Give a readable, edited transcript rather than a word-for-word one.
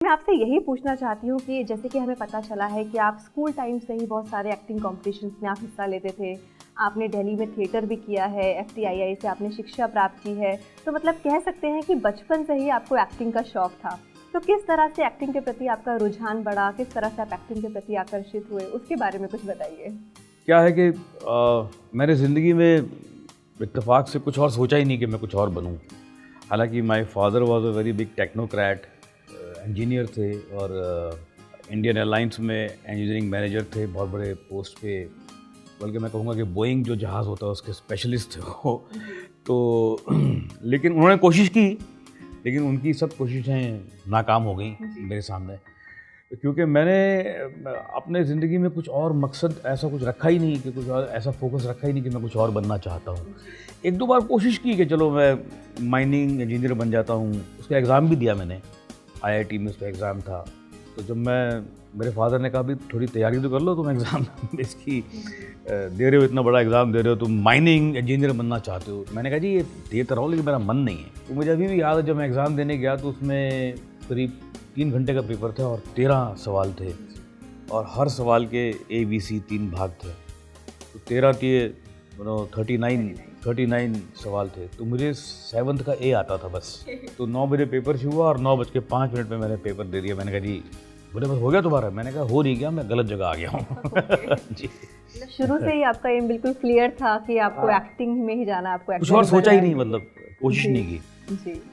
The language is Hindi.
मैं आपसे यही पूछना चाहती हूँ कि जैसे कि हमें पता चला है कि आप स्कूल टाइम से ही बहुत सारे एक्टिंग कॉम्पिटिशन्स में आप हिस्सा लेते थे। आपने दिल्ली में थिएटर भी किया है, एफटीआईआई से आपने शिक्षा प्राप्त की है, तो मतलब कह सकते हैं कि बचपन से ही आपको एक्टिंग का शौक था। तो किस तरह से एक्टिंग के प्रति आपका रुझान बढ़ा, किस तरह से आप एक्टिंग के प्रति आकर्षित हुए, उसके बारे में कुछ बताइए। क्या है कि मैंने ज़िंदगी में इत्तेफाक से कुछ और सोचा ही नहीं कि मैं कुछ और बनूं। हालांकि my father was a very big technocrat, engineer थे और इंडियन एयरलाइंस में इंजीनियरिंग मैनेजर थे, बहुत बड़े पोस्ट पे। बल्कि मैं कहूँगा कि बोइंग जो जहाज़ होता है उसके स्पेशलिस्ट थे वो। तो लेकिन उन्होंने कोशिश की, लेकिन उनकी सब कोशिशें नाकाम हो गई मेरे सामने, क्योंकि मैंने अपने ज़िंदगी में कुछ और मकसद ऐसा कुछ रखा ही नहीं, कि कुछ और ऐसा फोकस रखा ही नहीं कि मैं कुछ और बनना चाहता हूँ। एक दो बार कोशिश की कि चलो मैं माइनिंग इंजीनियर बन जाता हूँ, उसका एग्ज़ाम भी दिया मैंने, आईआईटी में उसका एग्ज़ाम था। तो जब मेरे फादर ने कहा भी थोड़ी तैयारी तो कर लो, तुम एग्ज़ाम इसकी दे रहे हो, इतना बड़ा एग्ज़ाम दे रहे हो, तुम माइनिंग इंजीनियर बनना चाहते हो। मैंने कहा जी ये दे तो रहा हूँ, लेकिन मेरा मन नहीं है। तो मुझे अभी भी याद है, जब मैं एग्ज़ाम देने गया तो उसमें करीब 3 घंटे का पेपर था और 13 सवाल थे, और हर सवाल के ABC 3 भाग थे। तो 13 के 39 सवाल थे। तो मुझे 7th का A आता था बस। तो 9 बजे पेपर शुरू हुआ और 9:05 में मैंने पेपर दे दिया। मैंने कहा जी, बोले बस हो गया तुम्हारा? मैंने कहा हो नहीं गया, मैं गलत जगह आ गया हूँ। जी। शुरू से ही आपका एम बिल्कुल क्लियर था कि आपको एक्टिंग में ही जाना, आपको कुछ और एक्टर सोचा ही बनना नहीं, है। मतलब कोशिश जी, नहीं की। जी।